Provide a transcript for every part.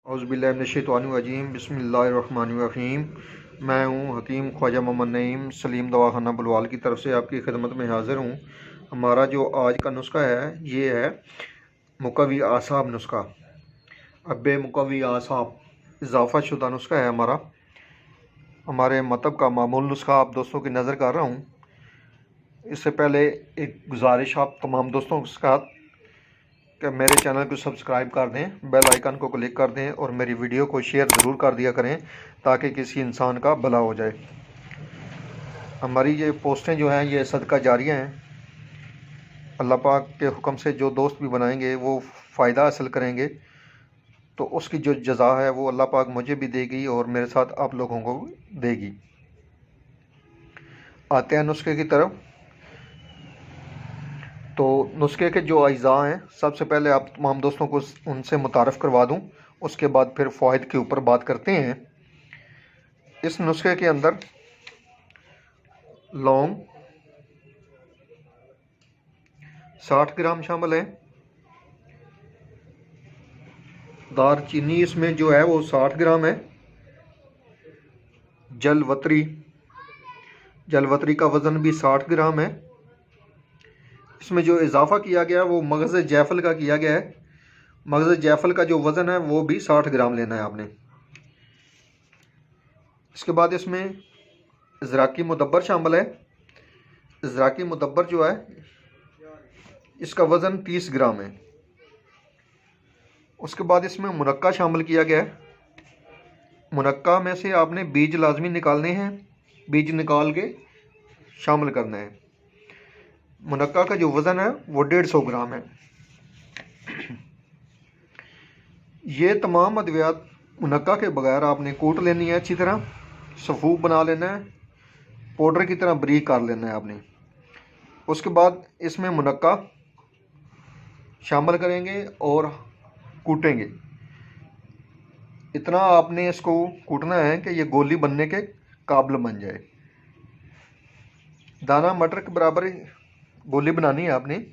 औज़ुबिल्लाहिमिनश्शैतानिर्रजीम बिस्मिल्लाहिर्रहमानिर्रहीम। मैं हूँ हकीम ख्वाजा मोहम्मद नईम सलीम दवाखाना बुलवाल की तरफ से आपकी खिदमत में हाज़िर हूँ। हमारा जो आज का नुस्खा है ये है मुकव्वी आसाब नुस्खा। अब मुकव्वी आसाब इजाफ़ा शुदा नुस्खा है हमारे मतब का मामूल नुस्खा आप दोस्तों की नज़र कर रहा हूँ। इससे पहले एक गुजारिश आप तमाम दोस्तों के साथ कि मेरे चैनल को सब्सक्राइब कर दें, बेल आइकन को क्लिक कर दें और मेरी वीडियो को शेयर ज़रूर कर दिया करें ताकि किसी इंसान का भला हो जाए। हमारी ये पोस्टें जो हैं ये सदका जारिया हैं। अल्लाह पाक के हुक्म से जो दोस्त भी बनाएंगे वो फ़ायदा हासिल करेंगे, तो उसकी जो जज़ा है वो अल्लाह पाक मुझे भी देगी और मेरे साथ आप लोगों को देगी। आते हैं नुस्खे की तरफ। तो नुस्खे के जो अज्जा हैं सबसे पहले आप तमाम दोस्तों को उनसे मुतारफ़ करवा दूं, उसके बाद फिर फ़वाइद के ऊपर बात करते हैं। इस नुस्खे के अंदर लौंग 60 ग्राम शामिल है। दारचीनी इसमें जो है वो 60 ग्राम है। जलवतरी का वज़न भी 60 ग्राम है। इसमें जो इजाफ़ा किया गया है वो मगज़ जायफल का किया गया है। मगज़ जायफल का जो वज़न है वो भी 60 ग्राम लेना है आपने। इसके बाद इसमें इज़राकी मुदब्बर शामिल है। इज़राकी मुदब्बर जो है इसका वज़न 30 ग्राम है। उसके बाद इसमें मुनक्का शामिल किया गया है। मुनक्का में से आपने बीज लाजमी निकालने हैं, बीज निकाल के शामिल करना है। मुनक्का का जो वज़न है वो 150 ग्राम है। ये तमाम अद्वियात मुनक्का के बगैर आपने कूट लेनी है, अच्छी तरह सफ़ूफ बना लेना है, पाउडर की तरह बारीक कर लेना है आपने। उसके बाद इसमें मुनक्का शामिल करेंगे और कूटेंगे। इतना आपने इसको कूटना है कि ये गोली बनने के काबिल बन जाए। दाना मटर के बराबर गोली बनानी है आपने।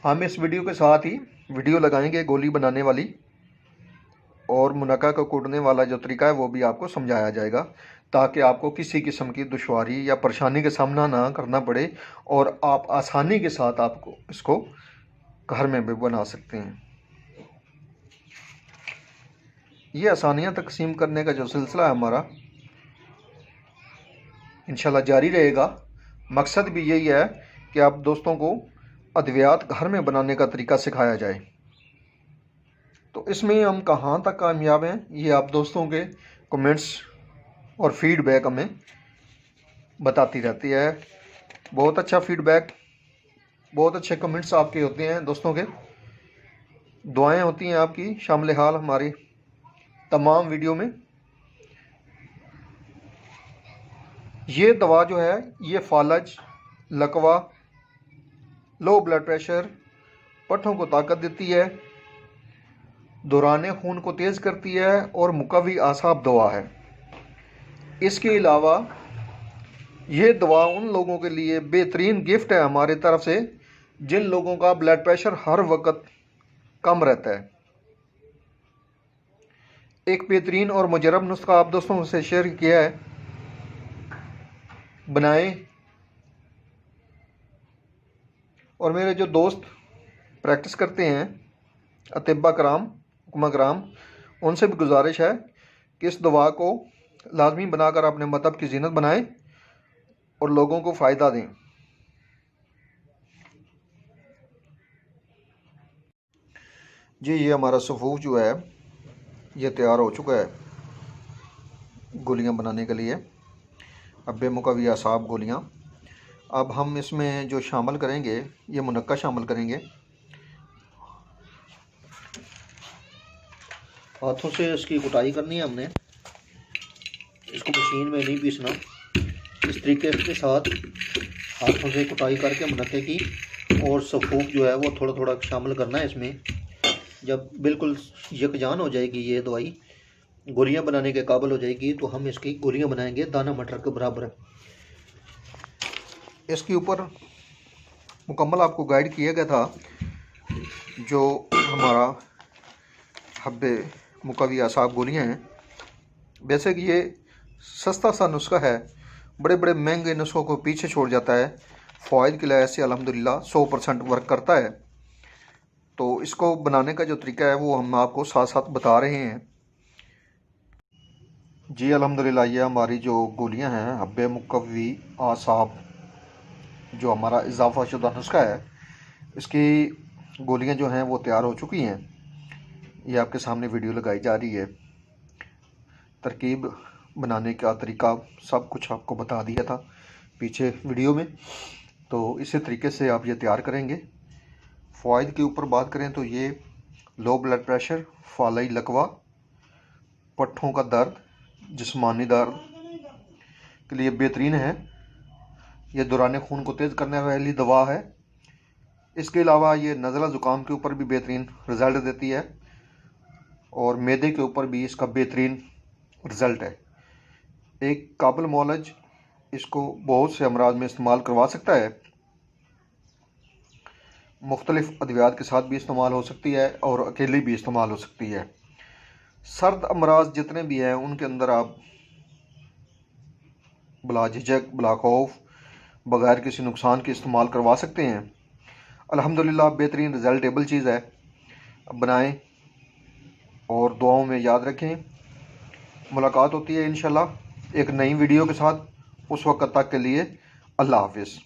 हम इस वीडियो के साथ ही वीडियो लगाएंगे गोली बनाने वाली, और मुनक्का को कूटने वाला जो तरीका है वो भी आपको समझाया जाएगा ताकि आपको किसी किस्म की दुश्वारी या परेशानी का सामना ना करना पड़े और आप आसानी के साथ आपको इसको घर में भी बना सकते हैं। ये आसानियाँ तकसीम करने का जो सिलसिला है हमारा इंशाल्लाह जारी रहेगा। मकसद भी यही है कि आप दोस्तों को अद्वियात घर में बनाने का तरीका सिखाया जाए। तो इसमें हम कहाँ तक कामयाब हैं ये आप दोस्तों के कमेंट्स और फीडबैक हमें बताती रहती है। बहुत अच्छा फीडबैक, बहुत अच्छे कमेंट्स आपके होते हैं दोस्तों के। दुआएं होती हैं आपकी शामिल हाल हमारी तमाम वीडियो में। ये दवा जो है ये फालज, लकवा, लो ब्लड प्रेशर, पट्ठों को ताकत देती है, दौरान खून को तेज़ करती है और मुकव्वी आसाब दवा है। इसके अलावा ये दवा उन लोगों के लिए बेहतरीन गिफ्ट है हमारी तरफ से जिन लोगों का ब्लड प्रेशर हर वक्त कम रहता है। एक बेहतरीन और मुजरब नुस्खा आप दोस्तों से शेयर किया है, बनाएं। और मेरे जो दोस्त प्रैक्टिस करते हैं अतिब्बा कराम, हुक्मा कराम, उनसे भी गुजारिश है कि इस दवा को लाजमी बनाकर अपने मतहब की जीनत बनाएं और लोगों को फ़ायदा दें। जी ये हमारा सफ़ूफ जो है ये तैयार हो चुका है गोलियां बनाने के लिए। अब मुकव्वी आसाब गोलियां। अब हम इसमें जो शामिल करेंगे ये मुनक्का शामिल करेंगे। हाथों से इसकी कुटाई करनी है हमने, इसको मशीन में नहीं पीसना। इस तरीके के साथ हाथों से कुटाई करके मुनक्के की, और सफ़ूफ जो है वो थोड़ा थोड़ा शामिल करना है इसमें। जब बिल्कुल यकजान हो जाएगी ये दवाई, गोलियां बनाने के काबिल हो जाएगी, तो हम इसकी गोलियां बनाएंगे दाना मटर के बराबर। इसके ऊपर मुकम्मल आपको गाइड किया गया था जो हमारा हब्बे मुकव्वी आसाब गोलियाँ हैं। वैसे कि ये सस्ता सा नुस्खा है, बड़े बड़े महंगे नुस्खों को पीछे छोड़ जाता है। फ़वाइद के लिहाज से अल्हम्दुलिल्लाह 100% वर्क करता है। तो इसको बनाने का जो तरीका है वो हम आपको साथ साथ बता रहे हैं। जी अल्हम्दुलिल्लाह, ये हमारी जो गोलियां हैं हब्बे मुकव्वी आसाब, जो हमारा इजाफ़ा शुदा नुस्खा है, इसकी गोलियां जो हैं वो तैयार हो चुकी हैं। ये आपके सामने वीडियो लगाई जा रही है। तरकीब बनाने का तरीका सब कुछ आपको बता दिया था पीछे वीडियो में। तो इसी तरीके से आप ये तैयार करेंगे। फ़वाइद के ऊपर बात करें तो ये लो ब्लड प्रेशर, फालई लकवा, पट्ठों का दर्द, जिस्मानी दर्द के लिए बेहतरीन है। ये दौरान खून को तेज़ करने वाली दवा है। इसके अलावा ये नज़ला ज़ुकाम के ऊपर भी बेहतरीन रिज़ल्ट देती है और मैदे के ऊपर भी इसका बेहतरीन रिज़ल्ट है। एक काबिल मौलज इसको बहुत से अमराज में इस्तेमाल करवा सकता है। मुख्तलिफ़ अद्वियात के साथ भी इस्तेमाल हो सकती है और अकेली भी इस्तेमाल हो सकती है। सर्द अमराज जितने भी हैं उनके अंदर आप बिला झिझक, बिला खौफ, बगैर किसी नुकसान के इस्तेमाल करवा सकते हैं। अल्हम्दुलिल्लाह बेहतरीन रिज़ल्टेबल चीज़ है। बनाएं और दुआओं में याद रखें। मुलाकात होती है इंशाल्लाह एक नई वीडियो के साथ। उस वक्त तक के लिए अल्लाह हाफ़िज़।